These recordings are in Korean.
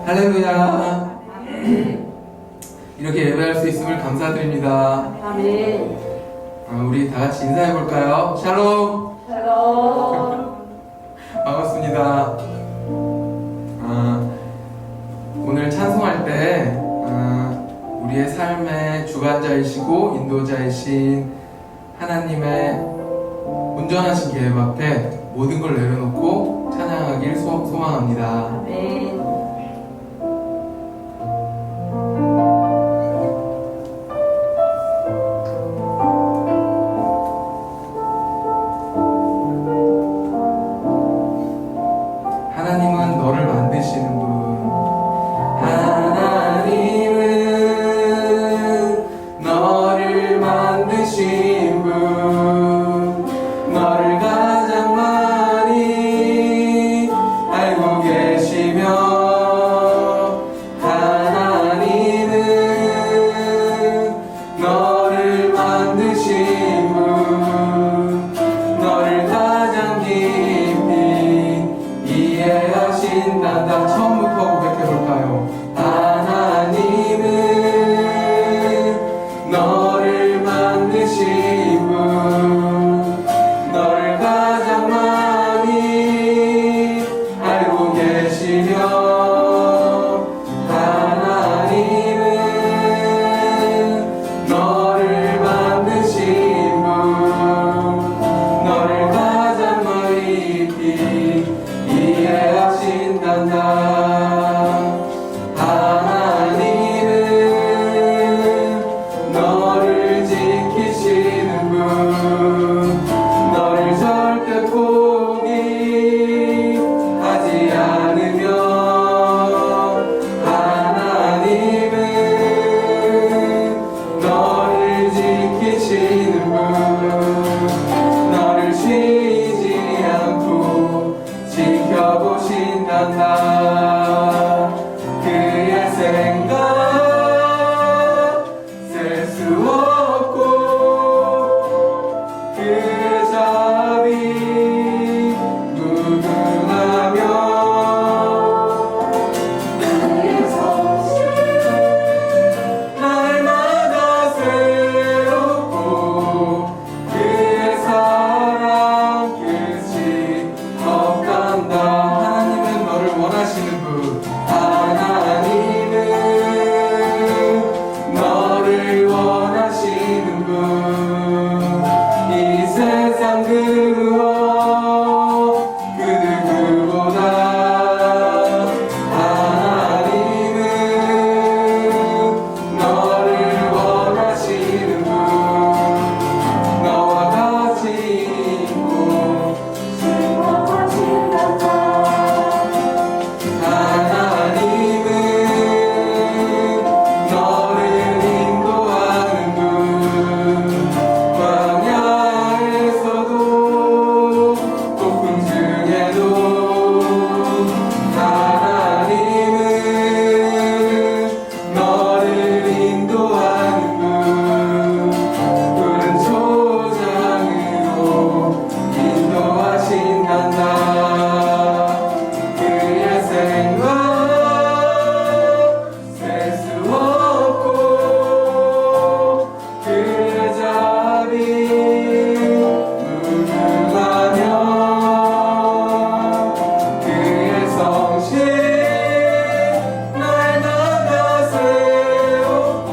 할렐루야. 이렇게 예배할 수 있음을 감사드립니다. 아멘. 우리 다 같이 인사해 볼까요? 샬롬. 샬롬. 반갑습니다. 오늘 찬송할 때 우리의 삶의 주관자이시고 인도자이신 하나님의 온전하신 계획 앞에 모든 걸 내려놓고 찬양하길 소망합니다. 아멘. 하나님은 너를 만드시는 분. 하나님은 너를 만드신 분. 너를 가장 많이 알고 계시며 하나님은 너를 만드신 분. 너를 가장 깊이 이해하신단다. 처음부터 고백해볼까요? 하나님은 너를 만드신 분. 너를 가장 많이 알고 계시며 하나님은 너를 만드신 분. 너를 가장 깊이 이해하신단다. 하나님은 너를 지키시는 분. 너를 절대 포기하지 않으며 하나님은 너를 지키시는 분. 너를 쉬지 않고 지켜보신단다. 그의 생각 셀 수 없고 그의 자비 무궁하며 그의 성실 날마다 새롭고 그의 사랑 끝이 없단다. 하나님은 너를 원하시는 분. 하나님은 너를 원하시는 분. 이 세상 그 누구보다 하나님은 너를 원하시는 분. 너와 같이 있고 행복하신단다. 하나님은 너를 인도하는 분. 광야에서도 폭풍 중에도 하나님은 너를 인도하는 분. 푸른 초장으로 인도하신단다. 그의 생각 셀 수 없고 그의 자비 무궁하며 그의 성실 날마다 새롭고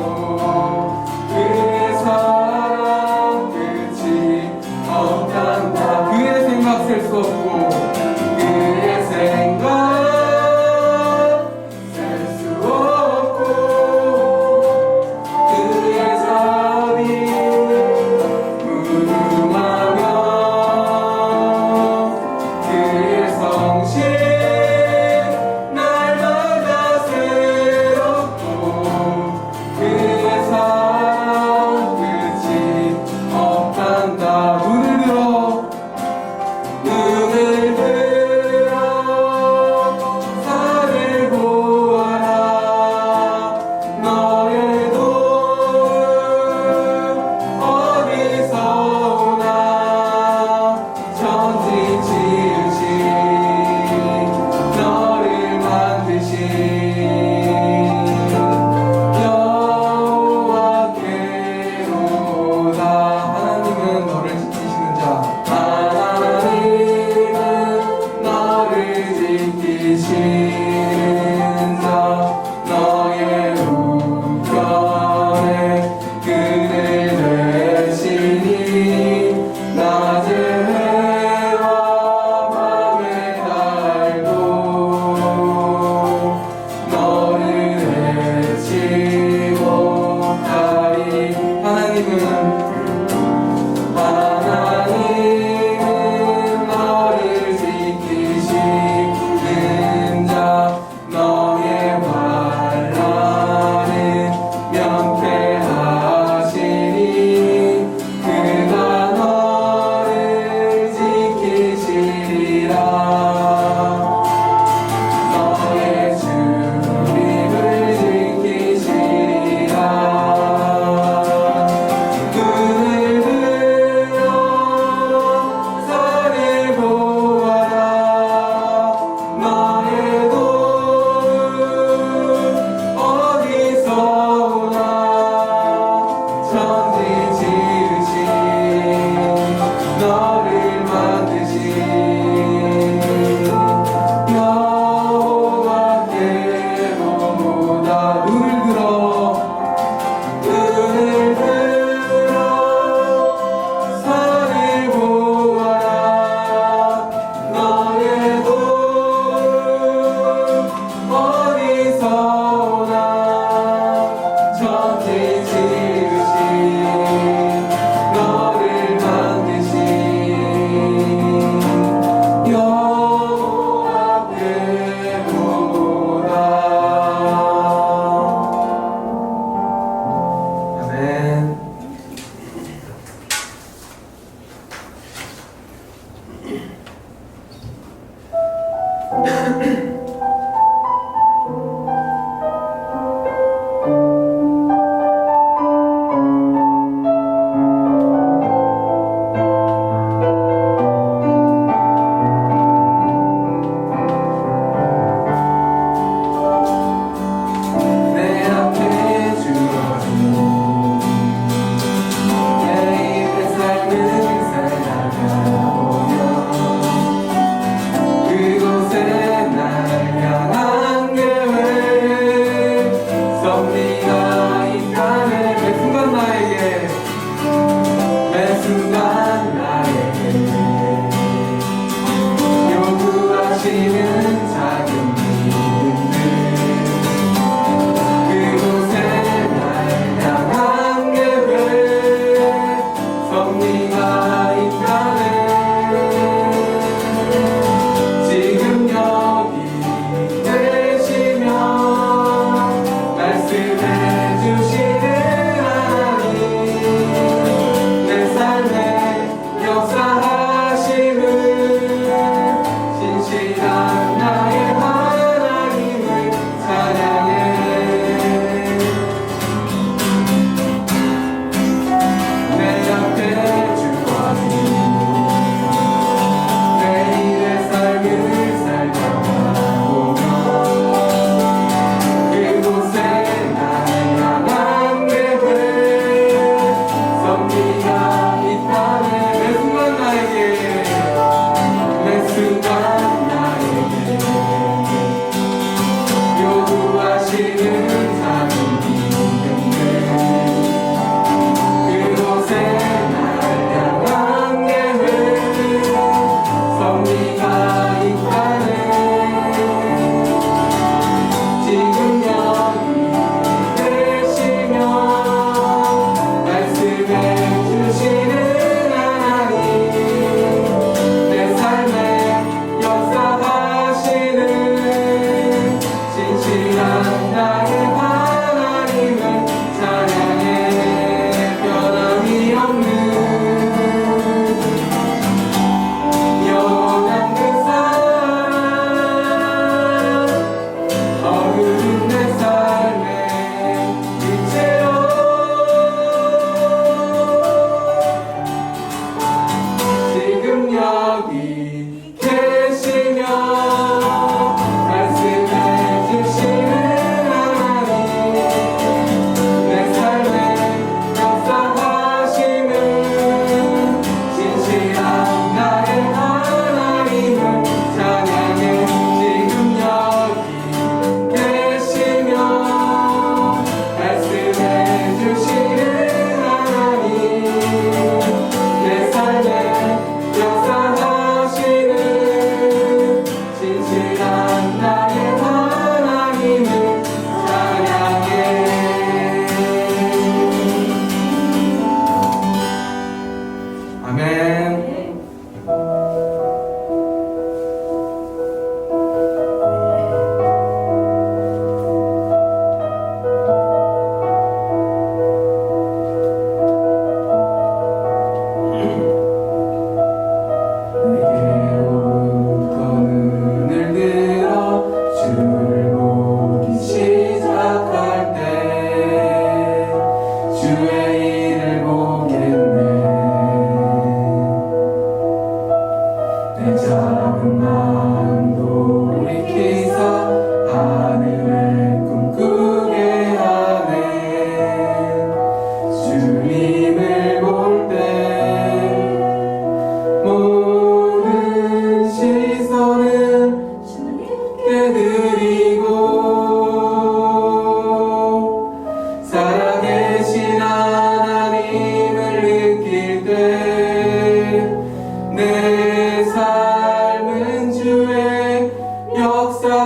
그의 사랑 끝이 없단다. 그의 생각 셀 수 없고 그의 생각 셀 수 없고 그의 자비 무궁하며 그의 성실 날마다 새롭고 그의 사랑 끝이 없단다. 눈을 들어 내 앞에 주어진 내일의 삶을 살아가보며 그곳에 날 향한 계획 섭리가 있다네. 매 순간 나에게 매 순간 나에게 요구하시는 작은 믿음들 그곳에 날 향한 계획 섭리가 있다네. 지금 여기 계시며 말씀해 주시는 하나님 내 삶에 역사하심을 신실한 나의 하나님을 찬양해. 내 앞에 주어진 내일의 삶을 살펴보며 그곳에 날 향한 계획 섭리가 있다네. 매 순간 나에게 매 순간 나에게 요구하시는 작은 믿음들 그곳에 날 향한 계획 섭리가 있다네. 지금 여기 계시며 말씀해 주시는 하나님 내 삶에 역사하시는 신실한 나의 하나님을 찬양해. 변함이 없는 영원한 그 사랑 어두운 내 삶의 빛이요 지금 여기 계시며 말씀해 주시는 하나님 내 삶에 역사하시는 신실한 나의 하나님을 찬양해. 지금 여기 계시며 말씀해 주시는 하나님 내 삶에 역사하시는 신실한 나의 하나님을 찬양해. 아멘. 내게로부터 눈을 들어 주를 보기 시작할 때 주의 일을 보겠네. 내 작은 마음도 돌이키사 하늘을 꿈꾸게 하네. 주님을 볼 때 모든 시선은 주님께 드리고 살아계신 하나님을 느낄 때 내 삶은 주의 역사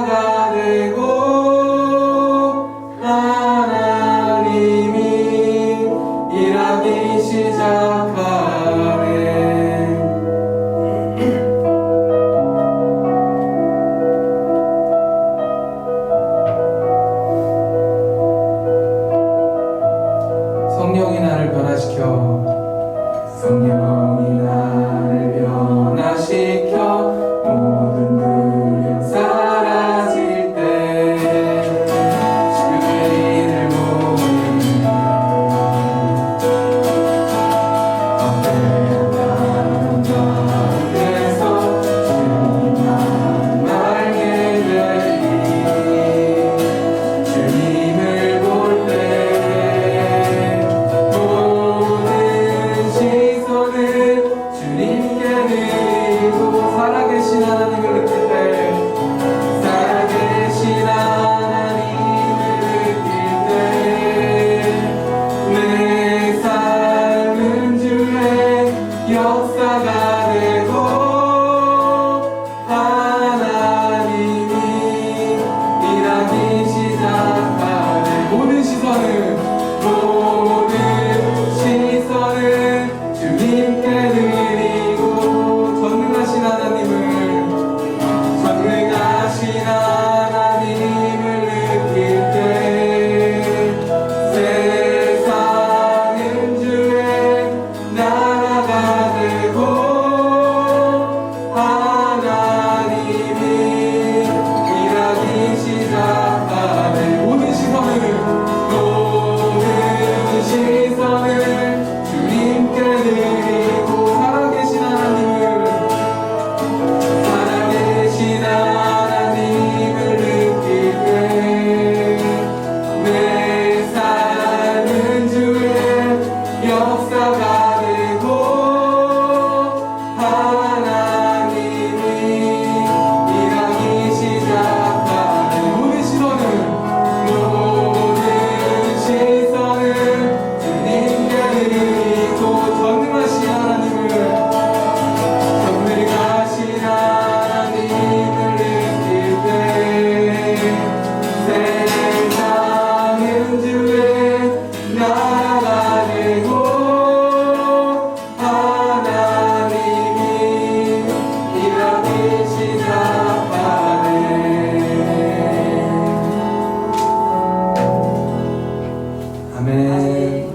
아멘.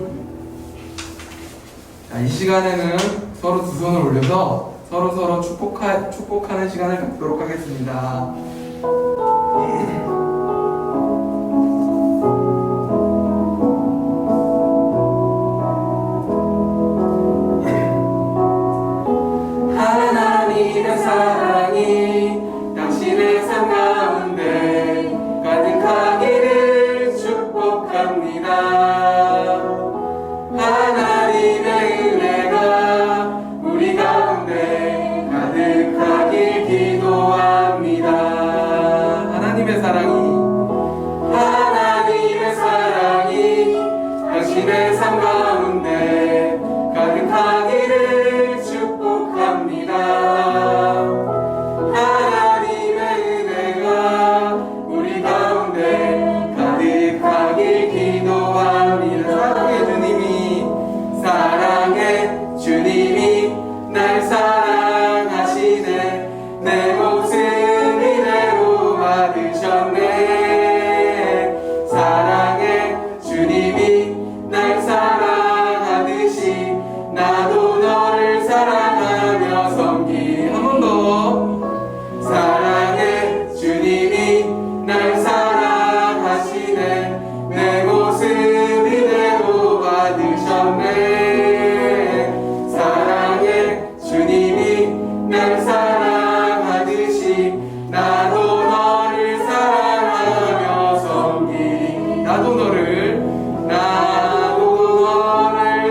자, 이 시간에는 서로 두 손을 올려서 서로 축복하는 시간을 갖도록 하겠습니다. 하나님의 사랑이 당신의 삶 가운데 가득하기를 축복합니다. 하나님의 은혜가 우리 가운데 가득하길 기도합니다. 하나님의 사랑이 당신의 삶 가운데 가득하기를 축복합니다. 하나님의 은혜가 우리 가운데 가득하길 기도합니다. 사랑해 주님이 날 사랑하시네. 내 모습 이대로 받으셨네. 사랑해 주님이 날 사랑하듯이 나도 너를 사랑하며 섬기. 한 번 더. 사랑해 주님이 날 사랑하시네. 내 모습 이대로 받으셨네. 사랑해 주님이 날 사랑하듯이 나도 너를 사랑하며 섬기리. 나도 너를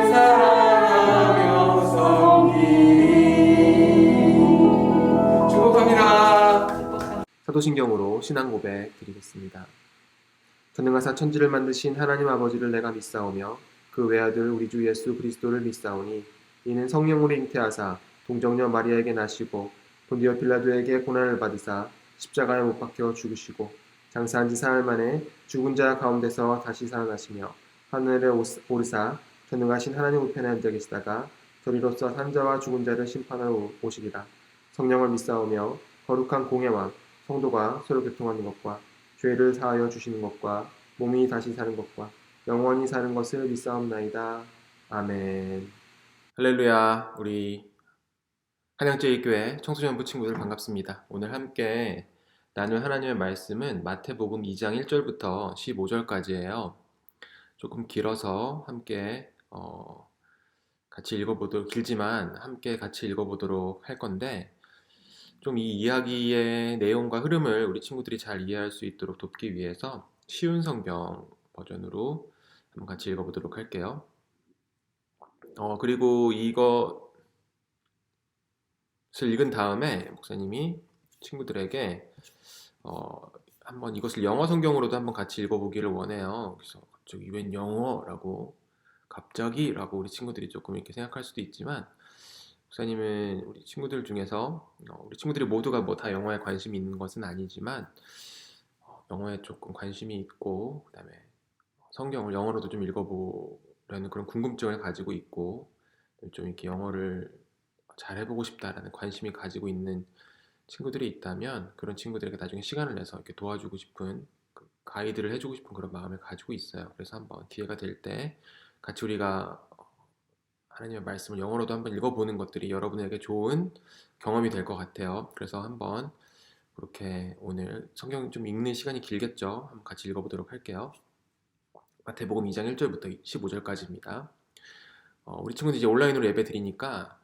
사랑하며 섬기리. 축복합니다. 사도신경으로 신앙 고백 드리겠습니다. 전능하사 천지를 만드신 하나님 아버지를 내가 믿사오며 그 외아들 우리 주 예수 그리스도를 믿사오니 이는 성령으로 잉태하사 동정녀 마리아에게 나시고 본디오 필라도에게 고난을 받으사 십자가에 못 박혀 죽으시고 장사한 지 사흘 만에 죽은 자 가운데서 다시 살아나시며 하늘에 오르사 전능하신 하나님 우편에 앉아 계시다가 저리로서 산자와 죽은 자를 심판하러 오시리라. 성령을 믿사오며 거룩한 공예와 성도가 서로 교통하는 것과 죄를 사하여 주시는 것과 몸이 다시 사는 것과 영원히 사는 것을 믿사옵나이다. 아멘. 할렐루야. 우리 한양제일교회 청소년부 친구들 반갑습니다. 오늘 함께 나눌 하나님의 말씀은 마태복음 2장 1절부터 15절까지예요. 조금 길어서 함께 같이 읽어보도록, 길지만 함께 같이 읽어보도록 할 건데, 좀 이 이야기의 내용과 흐름을 우리 친구들이 잘 이해할 수 있도록 돕기 위해서 쉬운 성경 버전으로 한번 같이 읽어보도록 할게요. 그리고 이것을 읽은 다음에 목사님이 친구들에게 한번 이것을 영어 성경으로도 한번 같이 읽어보기를 원해요. 그래서 갑자기 웬 영어라고, 갑자기라고 우리 친구들이 조금 이렇게 생각할 수도 있지만, 목사님은 우리 친구들 중에서 우리 친구들이 모두가 뭐 다 영어에 관심이 있는 것은 아니지만 영어에 조금 관심이 있고, 그 다음에 성경을 영어로도 좀 읽어보려는 그런 궁금증을 가지고 있고, 좀 이렇게 영어를 잘 해보고 싶다라는 관심이 가지고 있는 친구들이 있다면, 그런 친구들에게 나중에 시간을 내서 이렇게 도와주고 싶은, 가이드를 해주고 싶은 그런 마음을 가지고 있어요. 그래서 한번 기회가 될 때 같이 우리가 하나님의 말씀을 영어로도 한번 읽어보는 것들이 여러분에게 좋은 경험이 될 것 같아요. 그래서 한번 그렇게 오늘 성경 좀 읽는 시간이 길겠죠. 한번 같이 읽어보도록 할게요. 마태복음 2장 1절부터 15절까지입니다. 우리 친구들 이제 온라인으로 예배 드리니까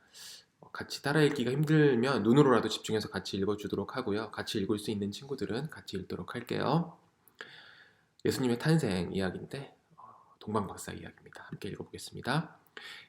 같이 따라 읽기가 힘들면 눈으로라도 집중해서 같이 읽어주도록 하고요. 같이 읽을 수 있는 친구들은 같이 읽도록 할게요. 예수님의 탄생 이야기인데 동방박사 이야기입니다. 함께 읽어보겠습니다.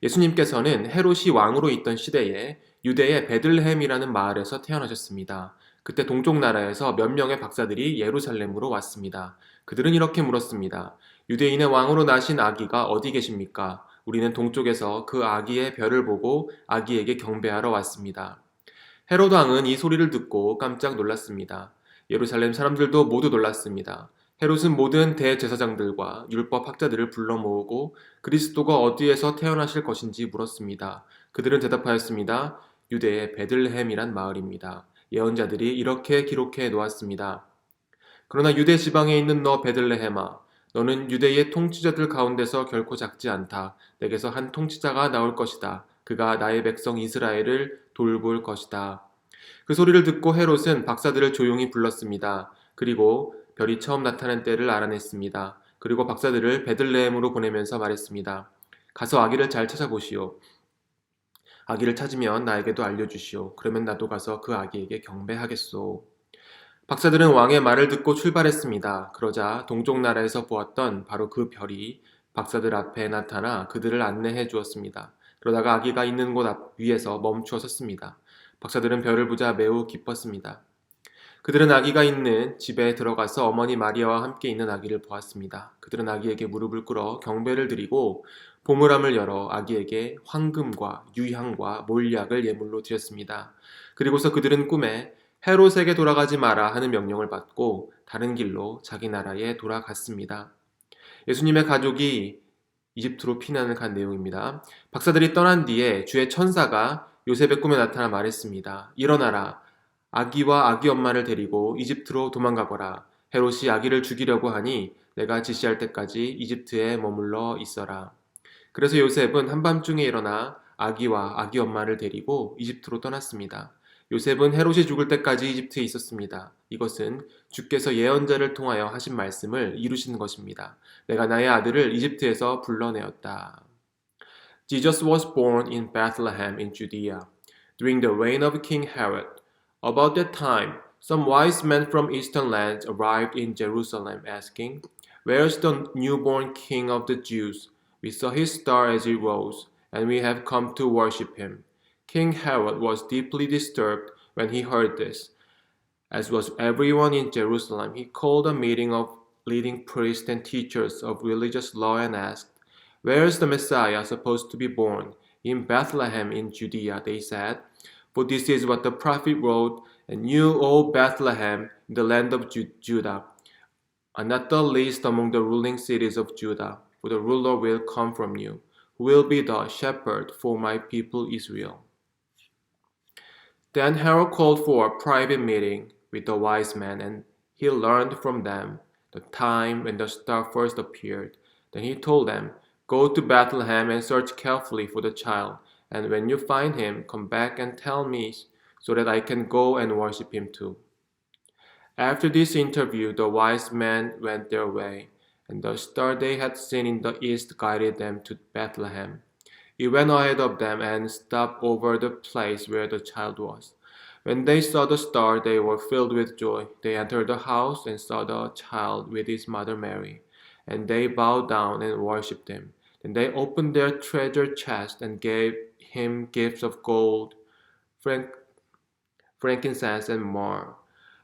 예수님께서는 헤롯이 왕으로 있던 시대에 유대의 베들레헴이라는 마을에서 태어나셨습니다. 그때 동쪽 나라에서 몇 명의 박사들이 예루살렘으로 왔습니다. 그들은 이렇게 물었습니다. 유대인의 왕으로 나신 아기가 어디 계십니까? 우리는 동쪽에서 그 아기의 별을 보고 아기에게 경배하러 왔습니다. 헤롯 왕은 이 소리를 듣고 깜짝 놀랐습니다. 예루살렘 사람들도 모두 놀랐습니다. 헤롯은 모든 대제사장들과 율법 학자들을 불러 모으고 그리스도가 어디에서 태어나실 것인지 물었습니다. 그들은 대답하였습니다. 유대의 베들레헴이란 마을입니다. 예언자들이 이렇게 기록해 놓았습니다. 그러나 유대 지방에 있는 너 베들레헴아, 너는 유대의 통치자들 가운데서 결코 작지 않다. 내게서 한 통치자가 나올 것이다. 그가 나의 백성 이스라엘을 돌볼 것이다. 그 소리를 듣고 헤롯은 박사들을 조용히 불렀습니다. 그리고 별이 처음 나타난 때를 알아냈습니다. 그리고 박사들을 베들레헴으로 보내면서 말했습니다. 가서 아기를 잘 찾아보시오. 아기를 찾으면 나에게도 알려주시오. 그러면 나도 가서 그 아기에게 경배하겠소. 박사들은 왕의 말을 듣고 출발했습니다. 그러자 동쪽 나라에서 보았던 바로 그 별이 박사들 앞에 나타나 그들을 안내해 주었습니다. 그러다가 아기가 있는 곳 앞 위에서 멈추어 섰습니다. 박사들은 별을 보자 매우 기뻤습니다. 그들은 아기가 있는 집에 들어가서 어머니 마리아와 함께 있는 아기를 보았습니다. 그들은 아기에게 무릎을 꿇어 경배를 드리고 보물함을 열어 아기에게 황금과 유향과 몰약을 예물로 드렸습니다. 그리고서 그들은 꿈에 헤롯에게 돌아가지 마라 하는 명령을 받고 다른 길로 자기 나라에 돌아갔습니다. 예수님의 가족이 이집트로 피난을 간 내용입니다. 박사들이 떠난 뒤에 주의 천사가 요셉의 꿈에 나타나 말했습니다. 일어나라. 아기와 아기 엄마를 데리고 이집트로 도망가거라. 헤롯이 아기를 죽이려고 하니 내가 지시할 때까지 이집트에 머물러 있어라. 그래서 요셉은 한밤중에 일어나 아기와 아기 엄마를 데리고 이집트로 떠났습니다. 요셉은 헤롯이 죽을 때까지 이집트에 있었습니다. 이것은 주께서 예언자를 통하여 하신 말씀을 이루신 것입니다. 내가 나의 아들을 이집트에서 불러내었다. Jesus was born in Bethlehem in Judea during the reign of King Herod. About that time, some wise men from eastern lands arrived in Jerusalem asking, "Where is the newborn king of the Jews? We saw his star as it rose, and we have come to worship him." King Herod was deeply disturbed when he heard this. As was everyone in Jerusalem, he called a meeting of leading priests and teachers of religious law and asked, "Where is the Messiah supposed to be born?" "In Bethlehem in Judea," they said. "For this is what the prophet wrote, and you, O Bethlehem, in the land of Judah, are not the least among the ruling cities of Judah, for the ruler will come from you, who will be the shepherd for my people Israel." Then Herod called for a private meeting with the wise men, and he learned from them the time when the star first appeared. Then he told them, "Go to Bethlehem and search carefully for the child, and when you find him, come back and tell me so that I can go and worship him too." After this interview, the wise men went their way, and the star they had seen in the east guided them to Bethlehem. It went ahead of them and stopped over the place where the child was. When they saw the star, they were filled with joy. They entered the house and saw the child with his mother Mary, and they bowed down and worshipped him. Then they opened their treasure chest and gave him gifts of gold, frankincense, and myrrh.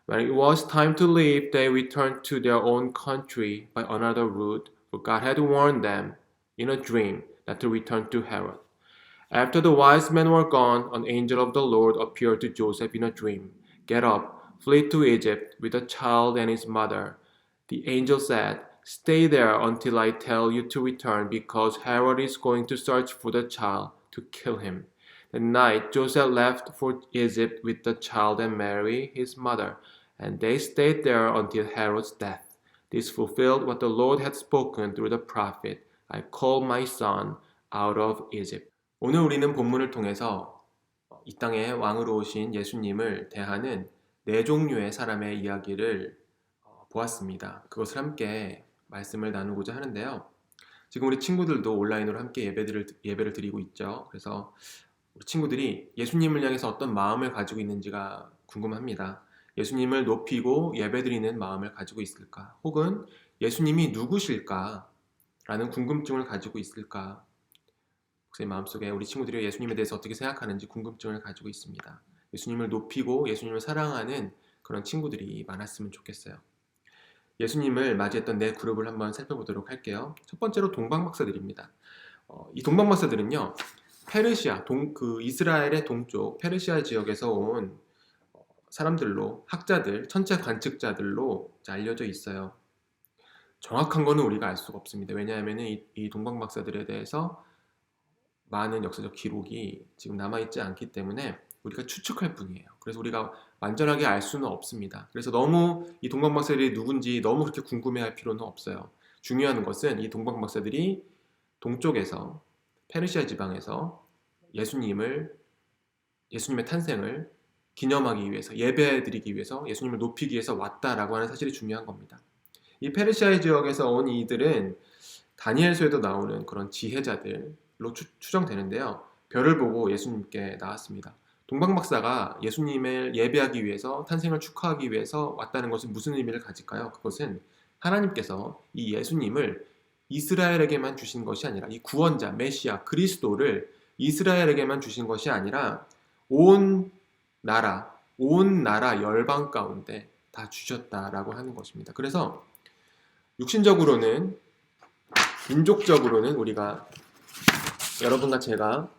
When it was time to leave, they returned to their own country by another route, for God had warned them in a dream not to return to Herod. After the wise men were gone, an angel of the Lord appeared to Joseph in a dream. "Get up, flee to Egypt with the child and his mother." The angel said, "Stay there until I tell you to return, because Herod is going to search for the child to kill him." That night, Joseph left for Egypt with the child and Mary, his mother, and they stayed there until Herod's death. This fulfilled what the Lord had spoken through the prophet, "I called my son out of Egypt." 오늘 우리는 본문을 통해서 이 땅에 왕으로 오신 예수님을 대하는 네 종류의 사람의 이야기를 보았습니다. 그것을 함께 말씀을 나누고자 하는데요. 지금 우리 친구들도 온라인으로 함께 예배를 드리고 있죠. 그래서 우리 친구들이 예수님을 향해서 어떤 마음을 가지고 있는지가 궁금합니다. 예수님을 높이고 예배드리는 마음을 가지고 있을까? 혹은 예수님이 누구실까? 라는 궁금증을 가지고 있을까? 목사님 마음속에 우리 친구들이 예수님에 대해서 어떻게 생각하는지 궁금증을 가지고 있습니다. 예수님을 높이고 예수님을 사랑하는 그런 친구들이 많았으면 좋겠어요. 예수님을 맞이했던 네 그룹을 한번 살펴보도록 할게요. 첫 번째로 동방박사들입니다. 이 동방박사들은요, 페르시아, 이스라엘의 동쪽 페르시아 지역에서 온 사람들로, 학자들, 천체 관측자들로 알려져 있어요. 정확한 거는 우리가 알 수가 없습니다. 왜냐하면 이 동방박사들에 대해서 많은 역사적 기록이 지금 남아있지 않기 때문에 우리가 추측할 뿐이에요. 그래서 우리가 완전하게 알 수는 없습니다. 그래서 너무 이 동방박사들이 누군지 너무 그렇게 궁금해할 필요는 없어요. 중요한 것은 이 동방박사들이 동쪽에서 페르시아 지방에서 예수님의 탄생을 기념하기 위해서, 예배드리기 위해서, 예수님을 높이기 위해서 왔다라고 하는 사실이 중요한 겁니다. 이 페르시아 지역에서 온 이들은 다니엘서에도 나오는 그런 지혜자들로 추정되는데요. 별을 보고 예수님께 나왔습니다. 동방박사가 예수님을 예배하기 위해서, 탄생을 축하하기 위해서 왔다는 것은 무슨 의미를 가질까요? 그것은 하나님께서 이 예수님을 이스라엘에게만 주신 것이 아니라, 이 구원자, 메시아, 그리스도를 이스라엘에게만 주신 것이 아니라 온 나라 열방 가운데 다 주셨다라고 하는 것입니다. 그래서 육신적으로는, 민족적으로는 우리가, 여러분과 제가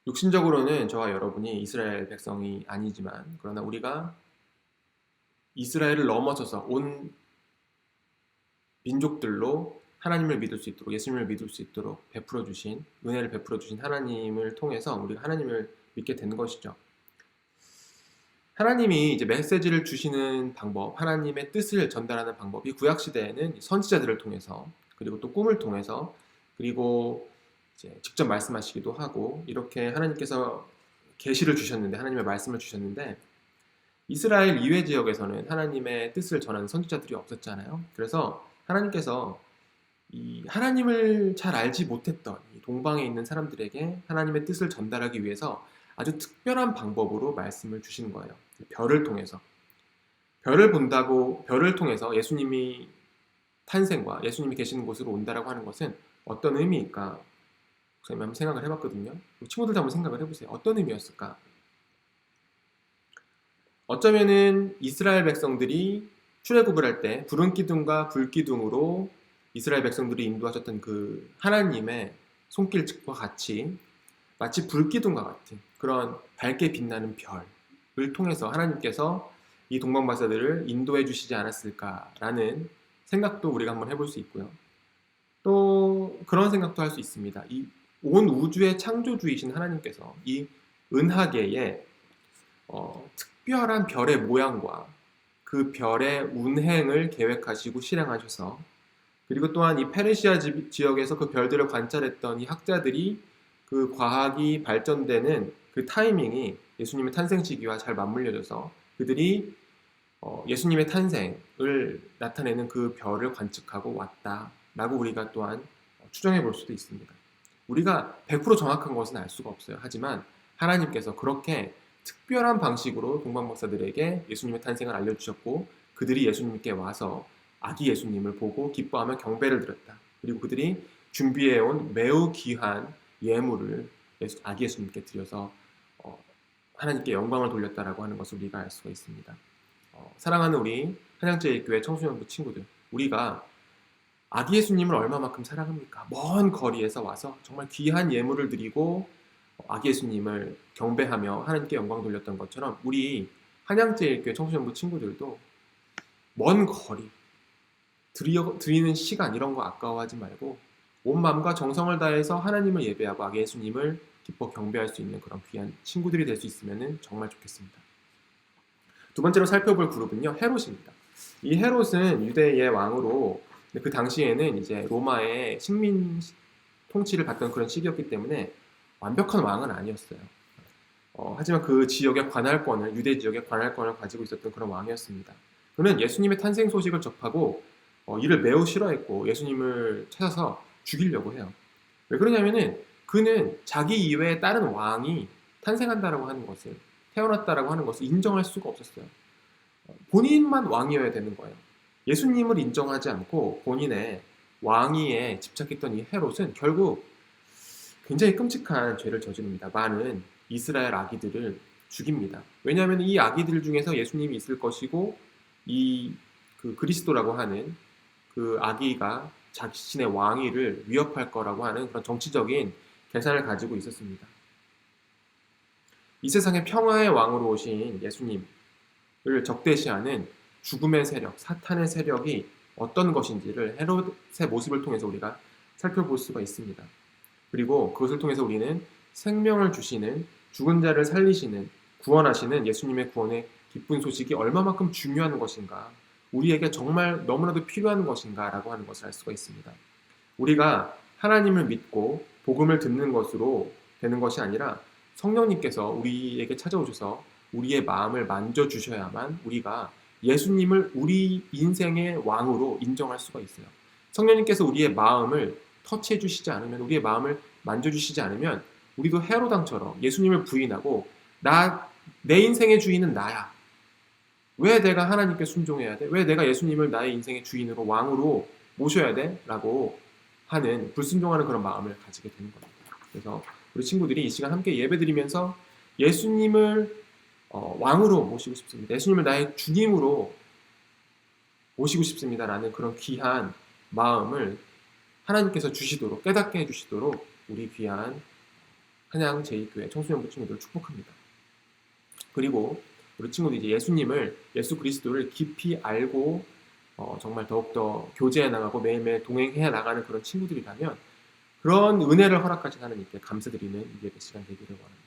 육신적으로는 저와 여러분이 이스라엘 백성이 아니지만, 그러나 우리가 이스라엘을 넘어서서 온 민족들로 하나님을 믿을 수 있도록, 예수님을 믿을 수 있도록 은혜를 베풀어 주신 하나님을 통해서 우리가 하나님을 믿게 된 것이죠. 하나님이 이제 메시지를 주시는 방법, 하나님의 뜻을 전달하는 방법이 구약 시대에는 선지자들을 통해서, 그리고 또 꿈을 통해서, 그리고 이제 직접 말씀하시기도 하고, 이렇게 하나님께서 계시를 주셨는데, 하나님의 말씀을 주셨는데, 이스라엘 이외 지역에서는 하나님의 뜻을 전하는 선지자들이 없었잖아요. 그래서 하나님께서 이 하나님을 잘 알지 못했던 이 동방에 있는 사람들에게 하나님의 뜻을 전달하기 위해서 아주 특별한 방법으로 말씀을 주신 거예요. 별을 통해서. 별을 통해서 예수님이 탄생과 예수님이 계시는 곳으로 온다라고 하는 것은 어떤 의미일까? 선생님 한번 생각을 해봤거든요. 친구들도 한번 생각을 해보세요. 어떤 의미였을까? 어쩌면은 이스라엘 백성들이 출애굽을 할 때 구름 기둥과 불 기둥으로 이스라엘 백성들이 인도하셨던 그 하나님의 손길과 같이, 마치 불 기둥과 같은 그런 밝게 빛나는 별을 통해서 하나님께서 이 동방박사들을 인도해 주시지 않았을까라는 생각도 우리가 한번 해볼 수 있고요. 또 그런 생각도 할 수 있습니다. 이 온 우주의 창조주이신 하나님께서 이 은하계에 특별한 별의 모양과 그 별의 운행을 계획하시고 실행하셔서, 그리고 또한 이 페르시아 지역에서 그 별들을 관찰했던 이 학자들이 그 과학이 발전되는 그 타이밍이 예수님의 탄생 시기와 잘 맞물려져서 그들이 예수님의 탄생을 나타내는 그 별을 관측하고 왔다라고 우리가 또한 추정해 볼 수도 있습니다. 우리가 100% 정확한 것은 알 수가 없어요. 하지만 하나님께서 그렇게 특별한 방식으로 동방박사들에게 예수님의 탄생을 알려주셨고, 그들이 예수님께 와서 아기 예수님을 보고 기뻐하며 경배를 드렸다. 그리고 그들이 준비해온 매우 귀한 예물을 아기 예수님께 드려서 하나님께 영광을 돌렸다라고 하는 것을 우리가 알 수가 있습니다. 사랑하는 우리 한양제일교회 청소년부 친구들, 우리가 아기 예수님을 얼마만큼 사랑합니까? 먼 거리에서 와서 정말 귀한 예물을 드리고 아기 예수님을 경배하며 하나님께 영광 돌렸던 것처럼, 우리 한양제일교회 청소년부 친구들도 먼 거리, 드리는 시간 이런 거 아까워하지 말고 온 마음과 정성을 다해서 하나님을 예배하고 아기 예수님을 기뻐 경배할 수 있는 그런 귀한 친구들이 될 수 있으면 정말 좋겠습니다. 두 번째로 살펴볼 그룹은요, 헤롯입니다. 이 헤롯은 유대의 왕으로, 그 당시에는 이제 로마의 식민 통치를 받던 그런 시기였기 때문에 완벽한 왕은 아니었어요. 하지만 그 지역의 관할권을, 유대 지역의 관할권을 가지고 있었던 그런 왕이었습니다. 그는 예수님의 탄생 소식을 접하고 이를 매우 싫어했고 예수님을 찾아서 죽이려고 해요. 왜 그러냐면은 그는 자기 이외에 다른 왕이 탄생한다라고 하는 것을, 태어났다라고 하는 것을 인정할 수가 없었어요. 본인만 왕이어야 되는 거예요. 예수님을 인정하지 않고 본인의 왕위에 집착했던 이 헤롯은 결국 굉장히 끔찍한 죄를 저지릅니다. 많은 이스라엘 아기들을 죽입니다. 왜냐하면 이 아기들 중에서 예수님이 있을 것이고 그 그리스도라고 하는 그 아기가 자신의 왕위를 위협할 거라고 하는 그런 정치적인 계산을 가지고 있었습니다. 이 세상의 평화의 왕으로 오신 예수님을 적대시하는 죽음의 세력, 사탄의 세력이 어떤 것인지를 헤롯의 모습을 통해서 우리가 살펴볼 수가 있습니다. 그리고 그것을 통해서 우리는 생명을 주시는, 죽은 자를 살리시는, 구원하시는 예수님의 구원의 기쁜 소식이 얼마만큼 중요한 것인가, 우리에게 정말 너무나도 필요한 것인가 라고 하는 것을 알 수가 있습니다. 우리가 하나님을 믿고 복음을 듣는 것으로 되는 것이 아니라 성령님께서 우리에게 찾아오셔서 우리의 마음을 만져주셔야만 우리가 예수님을 우리 인생의 왕으로 인정할 수가 있어요. 성령님께서 우리의 마음을 터치해 주시지 않으면, 우리의 마음을 만져주시지 않으면 우리도 헤로당처럼 예수님을 부인하고 내 인생의 주인은 나야. 왜 내가 하나님께 순종해야 돼? 왜 내가 예수님을 나의 인생의 주인으로 왕으로 모셔야 돼? 라고 하는 불순종하는 그런 마음을 가지게 되는 겁니다. 그래서 우리 친구들이 이 시간 함께 예배드리면서 예수님을 왕으로 모시고 싶습니다. 예수님을 나의 주님으로 모시고 싶습니다. 라는 그런 귀한 마음을 하나님께서 주시도록, 깨닫게 해주시도록 우리 귀한 한양 제2교회 청소년부 친구들을 축복합니다. 그리고 우리 친구들이 이제 예수님을, 예수 그리스도를 깊이 알고 정말 더욱더 교제해 나가고 매일매일 동행해 나가는 그런 친구들이라면 그런 은혜를 허락하신 하나님께 감사드리는 예배 시간 되기를 원합니다.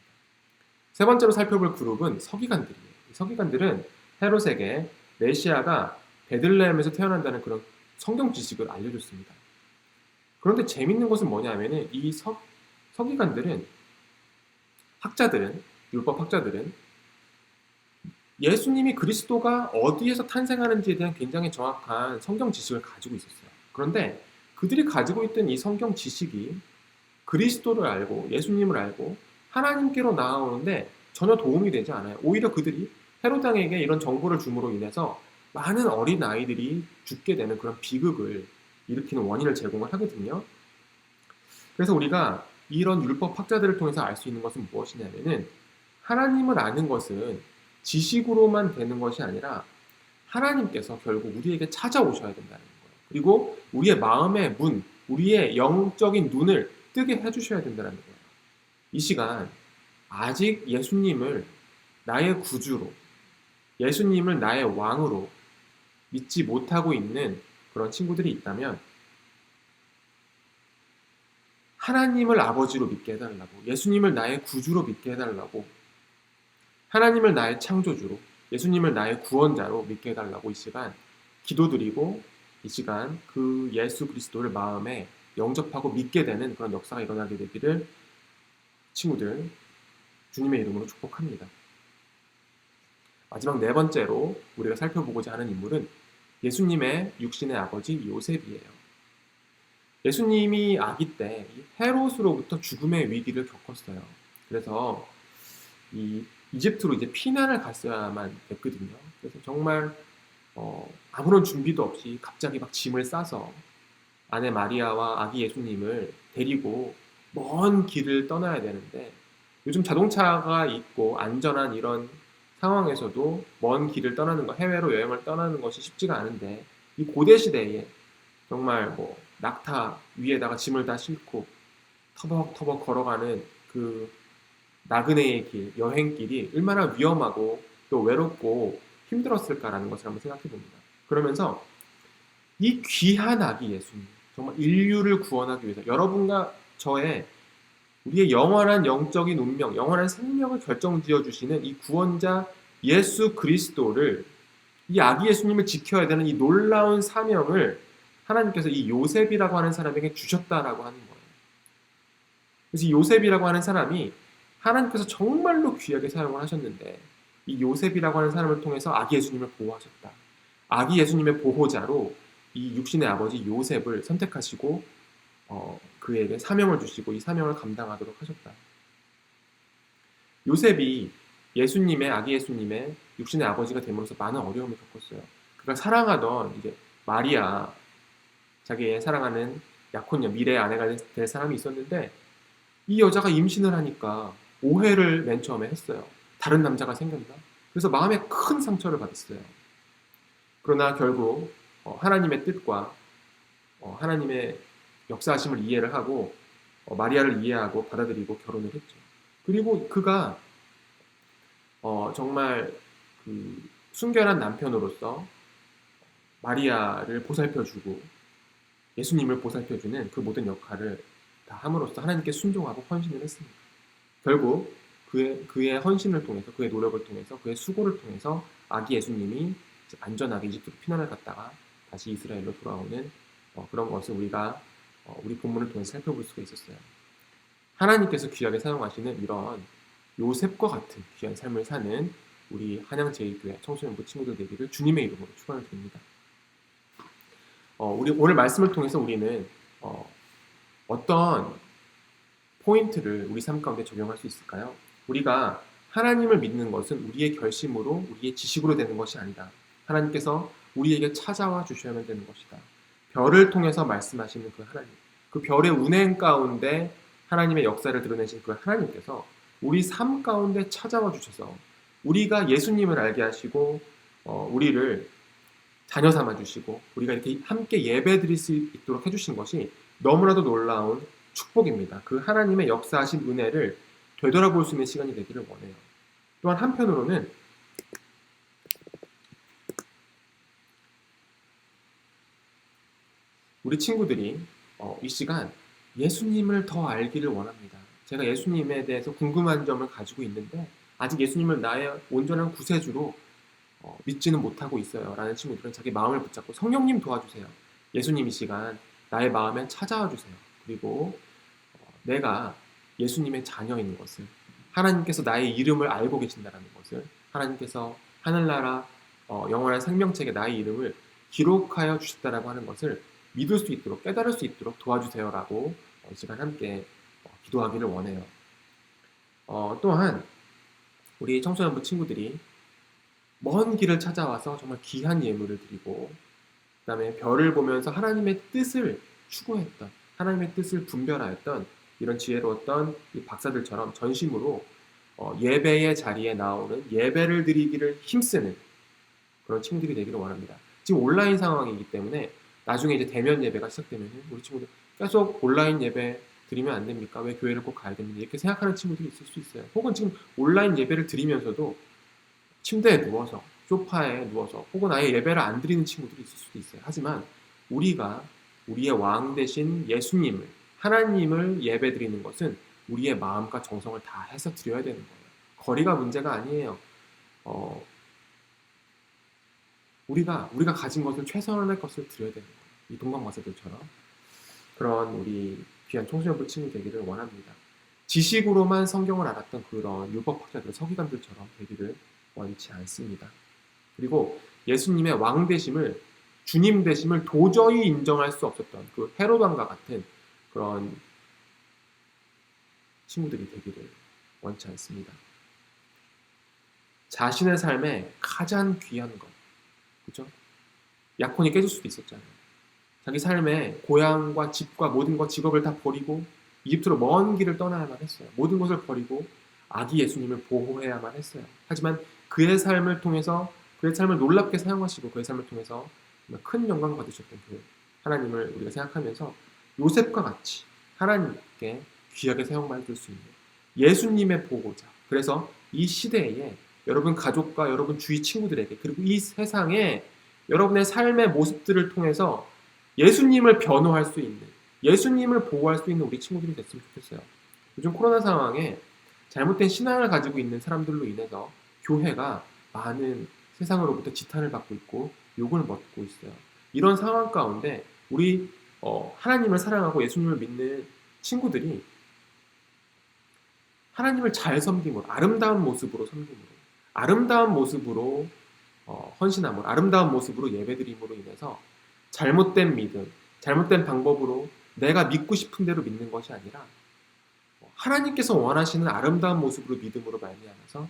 세 번째로 살펴볼 그룹은 서기관들이에요. 서기관들은 헤롯에게 메시아가 베들레헴에서 태어난다는 그런 성경 지식을 알려줬습니다. 그런데 재밌는 것은 뭐냐면은 이 서기관들은, 학자들은, 율법 학자들은 예수님이 그리스도가 어디에서 탄생하는지에 대한 굉장히 정확한 성경 지식을 가지고 있었어요. 그런데 그들이 가지고 있던 이 성경 지식이 그리스도를 알고 예수님을 알고 하나님께로 나아오는데 전혀 도움이 되지 않아요. 오히려 그들이 헤롯 왕에게 이런 정보를 줌으로 인해서 많은 어린 아이들이 죽게 되는 그런 비극을 일으키는 원인을 제공을 하거든요. 그래서 우리가 이런 율법 학자들을 통해서 알 수 있는 것은 무엇이냐면은, 하나님을 아는 것은 지식으로만 되는 것이 아니라 하나님께서 결국 우리에게 찾아오셔야 된다는 거예요. 그리고 우리의 마음의 문, 우리의 영적인 눈을 뜨게 해주셔야 된다는 거예요. 이 시간 아직 예수님을 나의 구주로, 예수님을 나의 왕으로 믿지 못하고 있는 그런 친구들이 있다면 하나님을 아버지로 믿게 해달라고, 예수님을 나의 구주로 믿게 해달라고, 하나님을 나의 창조주로, 예수님을 나의 구원자로 믿게 해달라고 이 시간 기도드리고, 이 시간 그 예수 그리스도를 마음에 영접하고 믿게 되는 그런 역사가 일어나게 되기를 친구들 주님의 이름으로 축복합니다. 마지막 네 번째로 우리가 살펴보고자 하는 인물은 예수님의 육신의 아버지 요셉이에요. 예수님이 아기 때 헤롯으로부터 죽음의 위기를 겪었어요. 그래서 이집트로 이제 피난을 갔어야만 됐거든요. 그래서 정말 아무런 준비도 없이 갑자기 막 짐을 싸서 아내 마리아와 아기 예수님을 데리고 먼 길을 떠나야 되는데, 요즘 자동차가 있고 안전한 이런 상황에서도 먼 길을 떠나는 거, 해외로 여행을 떠나는 것이 쉽지가 않은데, 이 고대 시대에 정말 낙타 위에다가 짐을 다 싣고 터벅터벅 걸어가는 그 나그네의 길, 여행길이 얼마나 위험하고 또 외롭고 힘들었을까라는 것을 한번 생각해 봅니다. 그러면서 이 귀한 아기 예수님, 정말 인류를 구원하기 위해서 여러분과 저의 우리의 영원한 영적인 운명, 영원한 생명을 결정지어 주시는 이 구원자 예수 그리스도를, 이 아기 예수님을 지켜야 되는 이 놀라운 사명을 하나님께서 이 요셉이라고 하는 사람에게 주셨다라고 하는 거예요. 그래서 이 요셉이라고 하는 사람이 하나님께서 정말로 귀하게 사용을 하셨는데, 이 요셉이라고 하는 사람을 통해서 아기 예수님을 보호하셨다. 아기 예수님의 보호자로 이 육신의 아버지 요셉을 선택하시고 그에게 사명을 주시고 이 사명을 감당하도록 하셨다. 요셉이 아기 예수님의 육신의 아버지가 됨으로써 많은 어려움을 겪었어요. 그가 사랑하던 이제 마리아, 자기의 사랑하는 약혼녀, 미래의 아내가 될 사람이 있었는데, 이 여자가 임신을 하니까 오해를 맨 처음에 했어요. 다른 남자가 생겼나? 그래서 마음에 큰 상처를 받았어요. 그러나 결국 하나님의 뜻과 하나님의 역사하심을 이해를 하고 마리아를 이해하고 받아들이고 결혼을 했죠. 그리고 그가 정말 그 순결한 남편으로서 마리아를 보살펴주고 예수님을 보살펴주는 그 모든 역할을 다 함으로써 하나님께 순종하고 헌신을 했습니다. 결국 그의 헌신을 통해서, 그의 노력을 통해서, 그의 수고를 통해서 아기 예수님이 안전하게 이집트로 피난을 갔다가 다시 이스라엘로 돌아오는 그런 것을 우리가 우리 본문을 통해서 살펴볼 수가 있었어요. 하나님께서 귀하게 사용하시는 이런 요셉과 같은 귀한 삶을 사는 우리 한양제일교회 청소년부 친구들 되기를 주님의 이름으로 축원을 드립니다. 우리 오늘 말씀을 통해서 우리는 어떤 포인트를 우리 삶 가운데 적용할 수 있을까요? 우리가 하나님을 믿는 것은 우리의 결심으로, 우리의 지식으로 되는 것이 아니다. 하나님께서 우리에게 찾아와 주셔야만 되는 것이다. 별을 통해서 말씀하시는 그 하나님, 그 별의 운행 가운데 하나님의 역사를 드러내신 그 하나님께서 우리 삶 가운데 찾아와 주셔서 우리가 예수님을 알게 하시고 우리를 자녀 삼아 주시고 우리가 이렇게 함께 예배 드릴 수 있도록 해주신 것이 너무나도 놀라운 축복입니다. 그 하나님의 역사하신 은혜를 되돌아볼 수 있는 시간이 되기를 원해요. 또한 한편으로는 우리 친구들이 이 시간 예수님을 더 알기를 원합니다. 제가 예수님에 대해서 궁금한 점을 가지고 있는데 아직 예수님을 나의 온전한 구세주로 믿지는 못하고 있어요 라는 친구들은 자기 마음을 붙잡고 성령님 도와주세요. 예수님 이 시간 나의 마음에 찾아와 주세요. 그리고 내가 예수님의 자녀인 것을, 하나님께서 나의 이름을 알고 계신다는 것을, 하나님께서 하늘나라 영원한 생명책에 나의 이름을 기록하여 주셨다라고 하는 것을 믿을 수 있도록, 깨달을 수 있도록 도와주세요라고 이 시간 함께 기도하기를 원해요. 또한 우리 청소년부 친구들이 먼 길을 찾아와서 정말 귀한 예물을 드리고 그 다음에 별을 보면서 하나님의 뜻을 추구했던, 하나님의 뜻을 분별하였던 이런 지혜로웠던 이 박사들처럼 전심으로 예배의 자리에 나오는, 예배를 드리기를 힘쓰는 그런 친구들이 되기를 원합니다. 지금 온라인 상황이기 때문에 나중에 이제 대면 예배가 시작되면 우리 친구들 계속 온라인 예배 드리면 안 됩니까? 왜 교회를 꼭 가야 됩니까? 이렇게 생각하는 친구들이 있을 수 있어요. 혹은 지금 온라인 예배를 드리면서도 침대에 누워서, 소파에 누워서 혹은 아예 예배를 안 드리는 친구들이 있을 수도 있어요. 하지만 우리가 우리의 왕 되신 예수님을, 하나님을 예배 드리는 것은 우리의 마음과 정성을 다 해서 드려야 되는 거예요. 거리가 문제가 아니에요. 우리가 가진 것을 최선의 것을 드려야 되는 거예요. 이 동방마사들처럼 그런 우리 귀한 청소년부 친구 되기를 원합니다. 지식으로만 성경을 알았던 그런 율법학자들, 서기관들처럼 되기를 원치 않습니다. 그리고 예수님의 왕 되심을, 주님 되심을 도저히 인정할 수 없었던 그 헤롯 왕과 같은 그런 친구들이 되기를 원치 않습니다. 자신의 삶에 가장 귀한 것, 그렇죠? 약혼이 깨질 수도 있었잖아요. 자기 삶에 고향과 집과 모든 것, 직업을 다 버리고 이집트로 먼 길을 떠나야만 했어요. 모든 것을 버리고 아기 예수님을 보호해야만 했어요. 하지만 그의 삶을 통해서, 그의 삶을 놀랍게 사용하시고 그의 삶을 통해서 큰 영광 받으셨던 그 하나님을 우리가 생각하면서 요셉과 같이 하나님께 귀하게 사용받을 수 있는 예수님의 보호자, 그래서 이 시대에 여러분 가족과 여러분 주위 친구들에게, 그리고 이 세상에 여러분의 삶의 모습들을 통해서 예수님을 변호할 수 있는, 예수님을 보호할 수 있는 우리 친구들이 됐으면 좋겠어요. 요즘 코로나 상황에 잘못된 신앙을 가지고 있는 사람들로 인해서 교회가 많은 세상으로부터 지탄을 받고 있고 욕을 먹고 있어요. 이런 상황 가운데 우리 하나님을 사랑하고 예수님을 믿는 친구들이 하나님을 잘 섬김으로, 아름다운 모습으로 섬김으로, 아름다운 모습으로 헌신함으로, 아름다운 모습으로 예배드림으로 인해서 잘못된 믿음, 잘못된 방법으로 내가 믿고 싶은 대로 믿는 것이 아니라 하나님께서 원하시는 아름다운 모습으로, 믿음으로 말미암아서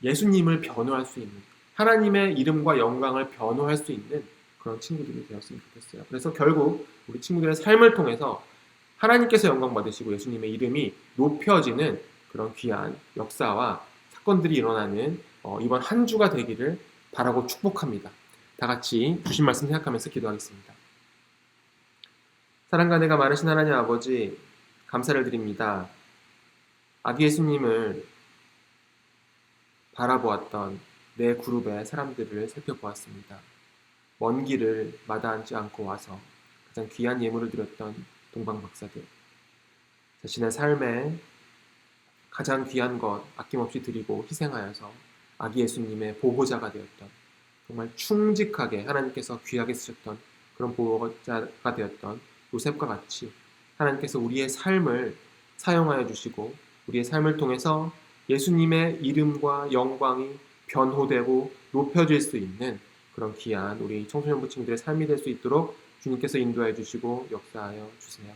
예수님을 변호할 수 있는, 하나님의 이름과 영광을 변호할 수 있는 그런 친구들이 되었으면 좋겠어요. 그래서 결국 우리 친구들의 삶을 통해서 하나님께서 영광 받으시고 예수님의 이름이 높여지는 그런 귀한 역사와 사건들이 일어나는 이번 한 주가 되기를 바라고 축복합니다. 다 같이 주신 말씀 생각하면서 기도하겠습니다. 사랑과 은혜가 많으신 하나님 아버지, 감사를 드립니다. 아기 예수님을 바라보았던 내 그룹의 사람들을 살펴보았습니다. 먼 길을 마다하지 않고 와서 가장 귀한 예물을 드렸던 동방박사들, 자신의 삶에 가장 귀한 것 아낌없이 드리고 희생하여서 아기 예수님의 보호자가 되었던, 정말 충직하게 하나님께서 귀하게 쓰셨던 그런 보호자가 되었던 요셉과 같이 하나님께서 우리의 삶을 사용하여 주시고 우리의 삶을 통해서 예수님의 이름과 영광이 변호되고 높여질 수 있는 그런 귀한 우리 청소년부 친구들의 삶이 될 수 있도록 주님께서 인도하여 주시고 역사하여 주세요.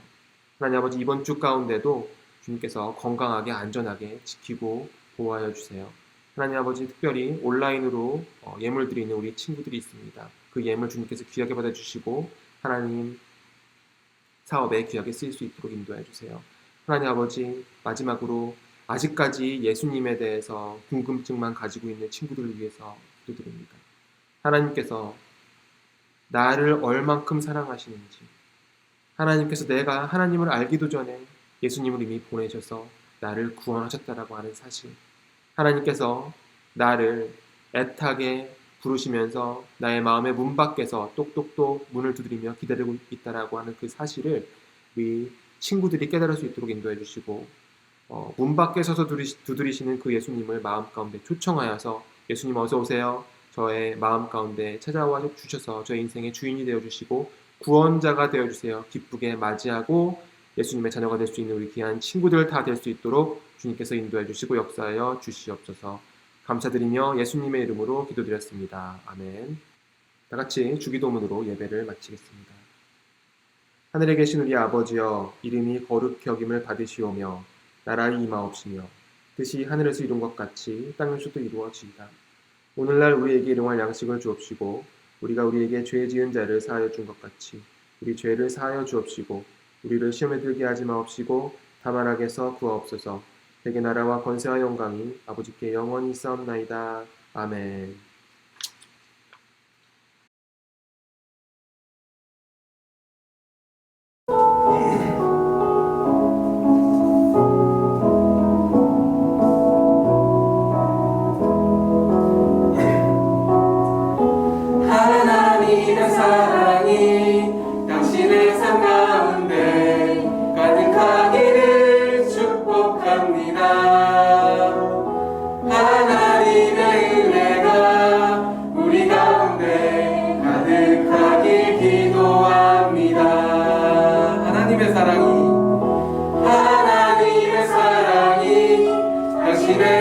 하나님 아버지, 이번 주 가운데도 주님께서 건강하게 안전하게 지키고 보호하여 주세요. 하나님 아버지, 특별히 온라인으로 예물 드리는 우리 친구들이 있습니다. 그 예물 주님께서 귀하게 받아주시고 하나님 사업에 귀하게 쓰일 수 있도록 인도해 주세요. 하나님 아버지, 마지막으로 아직까지 예수님에 대해서 궁금증만 가지고 있는 친구들을 위해서 기도드립니다. 하나님께서 나를 얼만큼 사랑하시는지, 하나님께서 내가 하나님을 알기도 전에 예수님을 이미 보내셔서 나를 구원하셨다라고 하는 사실, 하나님께서 나를 애타게 부르시면서 나의 마음의 문 밖에서 똑똑똑 문을 두드리며 기다리고 있다라고 하는 그 사실을 우리 친구들이 깨달을 수 있도록 인도해 주시고, 문 밖에 서서 두드리시는 그 예수님을 마음 가운데 초청하여서 예수님 어서 오세요, 저의 마음 가운데 찾아와 주셔서 저의 인생의 주인이 되어주시고 구원자가 되어주세요, 기쁘게 맞이하고 예수님의 자녀가 될 수 있는 우리 귀한 친구들 다 될 수 있도록 주님께서 인도해 주시고 역사하여 주시옵소서. 감사드리며 예수님의 이름으로 기도드렸습니다. 아멘. 다 같이 주기도문으로 예배를 마치겠습니다. 하늘에 계신 우리 아버지여, 이름이 거룩히 여김을 받으시오며 나라의 임하옵시며 뜻이 하늘에서 이룬 것 같이 땅에서도 이루어지이다. 오늘날 우리에게 일용할 양식을 주옵시고 우리가 우리에게 죄 지은 자를 사하여 준 것 같이 우리 죄를 사하여 주옵시고 우리를 시험에 들게 하지 마옵시고 다만 악에서 구하옵소서. 대개 나라와 권세와 영광이 아버지께 영원히 있사옵나이다. 아멘. 하나님의 사랑이 당신의 삶 가운데 가득하기를 축복합니다. 하나님의 은혜가 우리 가운데 가득하길 기도합니다. 하나님의 사랑이 당신의